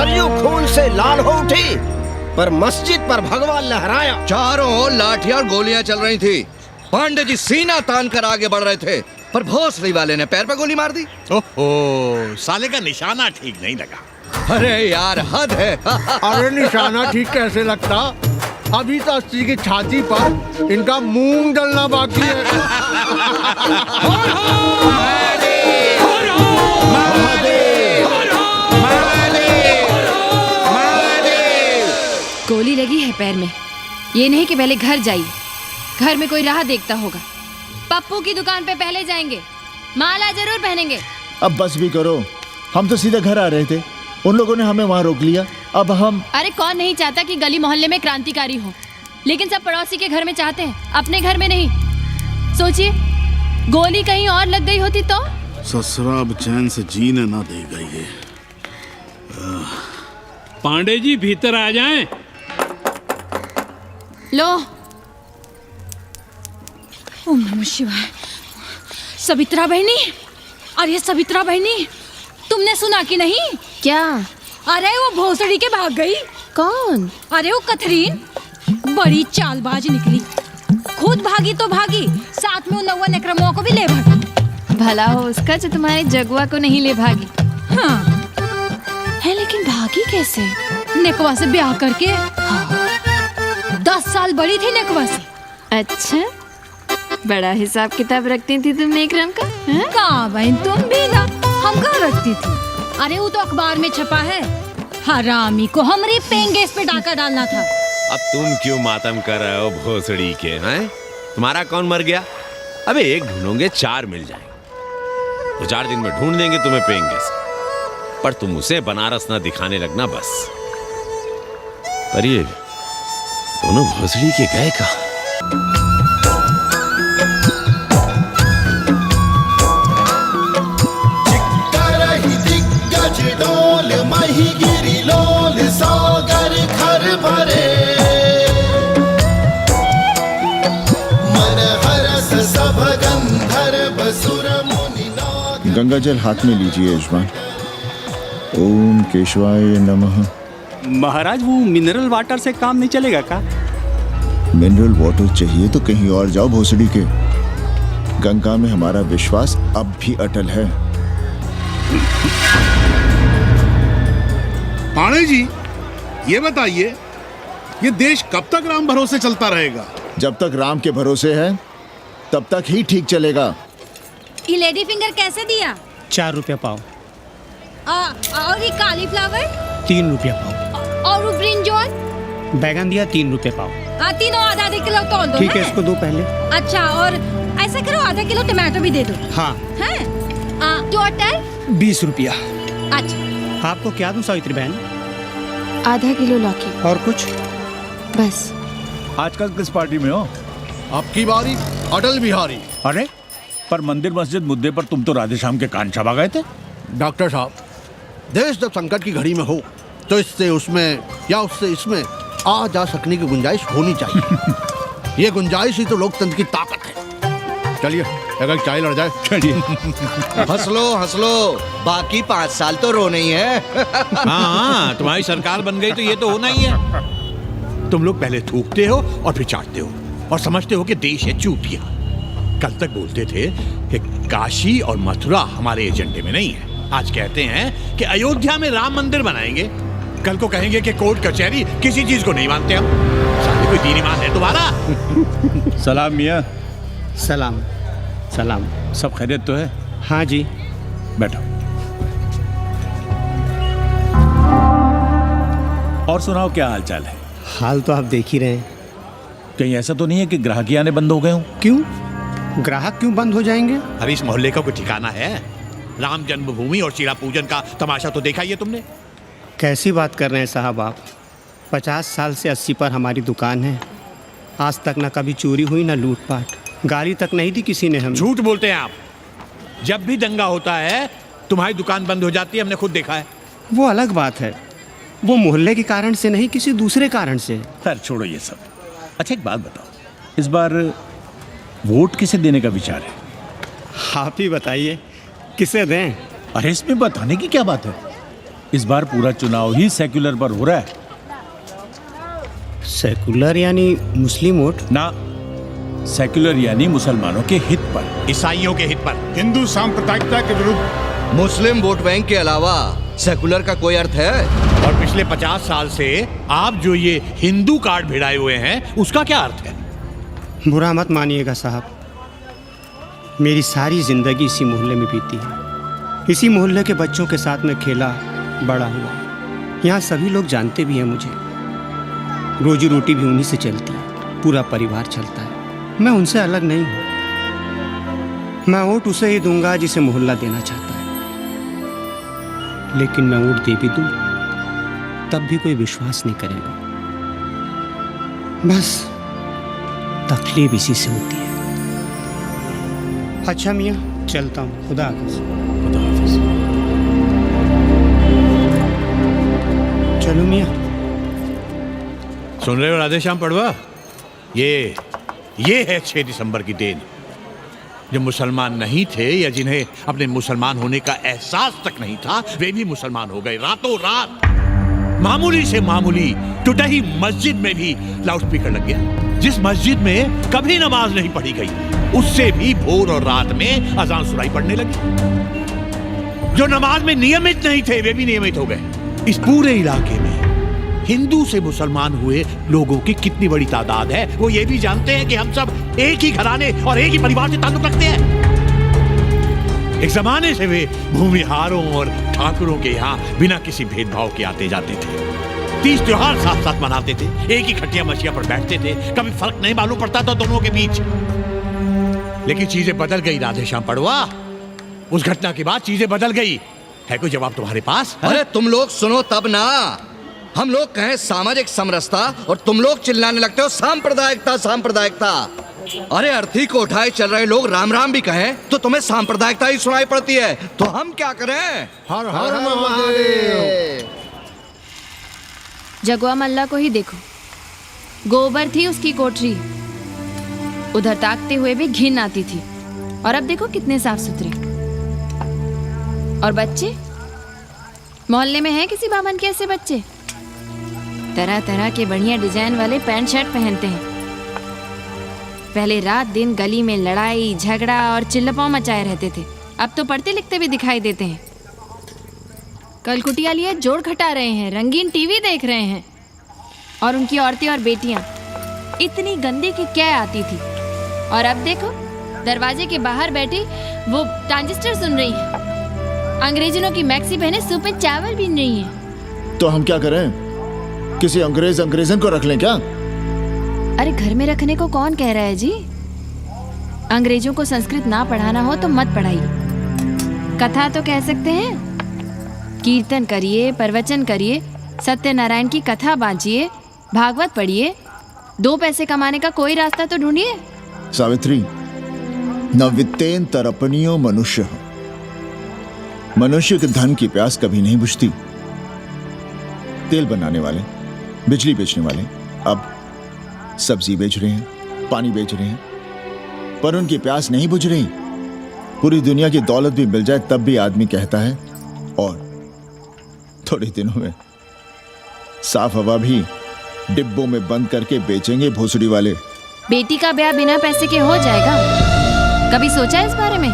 सरयू खून से लाल हो उठी, पर मस्जिद पर भगवा लहराया। चारों ओर लाठियां और गोलियां चल रही थी। पांडे जी सीना तान कर आगे बढ़ रहे थे, पर भोसड़ी वाले ने पैर पर गोली मार दी। ओहो, साले का निशाना ठीक नहीं लगा। अरे यार, हद है। अरे निशाना ठीक कैसे लगता? अभी तो अस्सी की छाती पर इनका मूंग डलना बाकी है। गोली लगी है पैर में। ये नहीं कि पहले घर जाइए, घर में कोई राह देखता होगा। पप्पू की दुकान पे पहले जाएंगे, माला जरूर पहनेंगे। अब बस भी करो, हम तो सीधे घर आ रहे थे, उन लोगों ने हमें वहाँ रोक लिया। अब हम अरे कौन नहीं चाहता कि गली मोहल्ले में क्रांतिकारी हो, लेकिन सब पड़ोसी के घर में चाहते हैं, अपने घर में नहीं। सोचिए, गोली कहीं और लग गई होती तो? ससुरा अब चैन से जीने ना देगा ये। पांडे जी भीतर आ जाएं। लो। ओम नमः शिवाय। सवित्रा बहनी, अरे सवित्रा बहनी, तुमने सुना कि नहीं? क्या? अरे वो भोसड़ी के भाग गई। कौन? अरे वो कथरीन, बड़ी चालबाज निकली। खुद भागी तो भागी, साथ में उन नौवा नक्रमुआ को भी ले भागी। भला हो उसका जो तुम्हारे जगुआ को नहीं ले भागी। हाँ है, लेकिन भागी कैसे? नेकवा से ब्याह करके। हाँ। 10 साल बड़ी थी नेकवा से। अच्छा, बड़ा हिसाब किताब रखती थी तुम नेकरम का? कहाँ बहन, तुम भी ना, हम कहाँ रखती थी? अरे वो तो अखबार में छपा है, हरामी को हमरे पेंगेस पे डाका डालना था। अब तुम क्यों मातम कर रहे हो भोसड़ी के? हैं? तुम्हारा कौन मर गया? अबे एक ढूंढोगे 4 मिल जाएंगे, तो 4 दिन में ढूंढ देंगे तुम्हें पेंगेस। पर तुम उसे बनारस ना दिखाने लगना बस। पर ये दोनों भोसड़ी के गए कहाँ? गंगा जल हाथ में लीजिए यजमान। ओम केशवाय नमः। महाराज, वो मिनरल वाटर से काम नहीं चलेगा का? मिनरल वाटर चाहिए तो कहीं और जाओ भोसड़ी के। गंगा में हमारा विश्वास अब भी अटल है। पांडे जी, ये बताइए, ये देश कब तक राम भरोसे चलता रहेगा? जब तक राम के भरोसे है तब तक ही ठीक चलेगा। ये लेडी फिंगर कैसे दिया? 4 रुपया पाव। और ये कालीफ्लावर? 3 रुपया पाव। और वो ब्रिंजॉल? बैगन दिया 3 रुपये पाव। तीनों आधा किलो तोल दो। ठीक है, इसको दो पहले। अच्छा, और ऐसा करो, आधा किलो टमाटो भी दे दो। हाँ। हैं? टोटल 20 रुपया। अच्छा, आपको क्या दूं सावित्री बहन? आधा किलो लौकी। और कुछ? बस। आजकल किस पार्टी में हो? आपकी बारी अटल बिहारी। अरे पर मंदिर मस्जिद मुद्दे पर तुम तो राधे श्याम के कान चबा गए थे। डॉक्टर साहब, देश जब संकट की घड़ी में हो तो इससे उसमें या उससे इसमें आ जा सकने की गुंजाइश होनी चाहिए। ये गुंजाइश ही तो लोकतंत्र की ताकत है। चलिए अगर चाय लड़ जाए। चलिए। हंस लो, बाकी 5 साल तो रोना ही है। हाँ, तुम्हारी सरकार बन गई तो ये तो होना ही है। तुम लोग पहले थूकते हो और फिर चाटते हो और समझते हो कि देश है चूतिया। कल तक बोलते थे कि काशी और मथुरा हमारे एजेंडे में नहीं है, आज कहते हैं कि अयोध्या में राम मंदिर बनाएंगे, कल को कहेंगे कि कोर्ट कचहरी किसी चीज को नहीं मानते हम। सामने कोई दीन ईमान है तुम्हारा? सलाम मियाँ। सलाम। सलाम। सब खैरियत तो है? हाँ जी। बैठो। और सुनाओ, क्या हाल चाल है? हाल तो आप देख ही रहे हैं। कहीं ऐसा तो नहीं है कि ग्राहकी आने बंद हो गए हों? क्यों? ग्राहक क्यों बंद हो जाएंगे? अरे इस मोहल्ले का कोई ठिकाना है? राम जन्मभूमि और शीला पूजन का तमाशा तो देखा ही है तुमने। कैसी बात कर रहे हैं साहब आप? 50 साल से 80 पर हमारी दुकान है, आज तक ना कभी चोरी हुई ना लूटपाट, गाली तक नहीं दी किसी ने हमें। झूठ बोलते हैं आप। जब भी दंगा होता है तुम्हारी दुकान बंद हो जाती है, हमने खुद देखा है। वो अलग बात है, वो मोहल्ले के कारण से नहीं, किसी दूसरे कारण से। खैर छोड़ो ये सब। अच्छा एक बात बताओ, इस बार वोट किसे देने का विचार है? आप ही बताइए, किसे दें? अरे इसमें बताने की क्या बात है? इस बार पूरा चुनाव ही सेक्युलर पर हो रहा है। सेकुलर यानी मुस्लिम वोट? ना, सेक्युलर यानी मुसलमानों के हित पर, ईसाइयों के हित पर, हिंदू सांप्रदायिकता के विरुद्ध। मुस्लिम वोट बैंक के अलावा सेकुलर का कोई अर्थ है? और पिछले 50 साल से आप जो ये हिंदू कार्ड भिड़ाए हुए हैं उसका क्या अर्थ है? बुरा मत मानिएगा साहब, मेरी सारी जिंदगी इसी मोहल्ले में बीती है। इसी मोहल्ले के बच्चों के साथ में खेला बड़ा हुआ। यहाँ सभी लोग जानते भी हैं मुझे। रोजी रोटी भी उन्हीं से चलती है, पूरा परिवार चलता है। मैं उनसे अलग नहीं हूँ। मैं वोट उसे ही दूंगा जिसे मोहल्ला देना चाहता है, लेकिन मैं वोट दे भी दूँ तब भी कोई विश्वास नहीं करेगा। बस तकलीफ इसी से होती है। अच्छा मियाँ, चलता हूँ। खुदा हाफिज़। खुदा हाफिज़। चलो मियाँ। सुन रहे हो राधेश्याम पड़वा? ये है 6 दिसंबर की देन। जो मुसलमान नहीं थे या जिन्हें अपने मुसलमान होने का एहसास तक नहीं था, वे भी मुसलमान हो गए रातों रात। मामूली से मामूली टूटी मस्जिद में भी लाउडस्पीकर लग गया। जिस मस्जिद में कभी नमाज नहीं पढ़ी गई, उससे भी भोर और रात में अजान सुनाई पड़ने लगी। जो नमाज में नियमित नहीं थे, वे भी नियमित हो गए। इस पूरे इलाके में हिंदू से मुसलमान हुए लोगों की कितनी बड़ी तादाद है, वो ये भी जानते हैं कि हम सब एक ही घराने और एक ही परिवार से ताल्लुक रखते हैं। एक जमाने से वे भूमिहारों और ठाकुरों के यहाँ बिना किसी भेदभाव के आते जाते थे। 30 त्योहार साथ साथ मनाते थे, एक ही खटिया मछिया पर बैठते थे, कभी फर्क नहीं मालूम पड़ता था दोनों के बीच। लेकिन चीजें बदल गई राधेश्याम पड़वा। उस घटना के बाद चीजें बदल गई। है कोई जवाब तुम्हारे पास? अरे तुम लोग सुनो तब ना। हम लोग कहें सामाजिक समरसता और तुम लोग चिल्लाने लगते हो सांप्रदायिकता सांप्रदायिकता। अरे अर्थी को उठाए चल रहे लोग राम राम भी कहें तो तुम्हें सांप्रदायिकता ही सुनाई पड़ती है। तो हम क्या करें? हर हर महादेव। जगुआ मल्ला को ही देखो, गोबर थी उसकी कोठरी, उधर ताकते हुए भी घिन आती थी। और अब देखो कितने साफ सुथरे। और बच्चे, मोहल्ले में हैं किसी बामन के ऐसे बच्चे? तरह तरह के बढ़िया डिजाइन वाले पैंट शर्ट पहनते हैं। पहले रात दिन गली में लड़ाई झगड़ा और चिल्लपाव मचाए रहते थे, अब तो पढ़ते लिखते भी दिखाई देते हैं। कल कुटिया लिए जोड़ खटा रहे हैं, रंगीन टीवी देख रहे हैं। और उनकी औरतें और बेटियां इतनी गंदी की क्या आती थी। और अब देखो दरवाजे के बाहर बैठी वो ट्रांजिस्टर सुन रही है। अंग्रेजनों की मैक्सी बहनें सूप में चावल भी नहीं है। तो हम क्या करें? किसी अंग्रेजन को रख लें क्या? अरे घर में रखने को कौन कह रहा है जी? अंग्रेजों को संस्कृत ना पढ़ाना हो तो मत पढ़ाइए। कथा तो कह सकते हैं, कीर्तन करिए, प्रवचन करिए, सत्यनारायण की कथा बांचिए, भागवत पढ़िए। 2 पैसे कमाने का कोई रास्ता तो ढूंढिए। सावित्री, न वित्तेन तरपणियो मनुष्य। मनुष्य के धन की प्यास कभी नहीं बुझती। तेल बनाने वाले, बिजली बेचने वाले अब सब्जी बेच रहे हैं, पानी बेच रहे हैं, पर उनकी प्यास नहीं बुझ रही। पूरी दुनिया की दौलत भी मिल जाए तब भी आदमी कहता है और थोड़े दिनों में साफ हवा भी डिब्बों में बंद करके बेचेंगे भोसड़ी वाले। बेटी का ब्याह बिना पैसे के हो जाएगा? कभी सोचा है इस बारे में?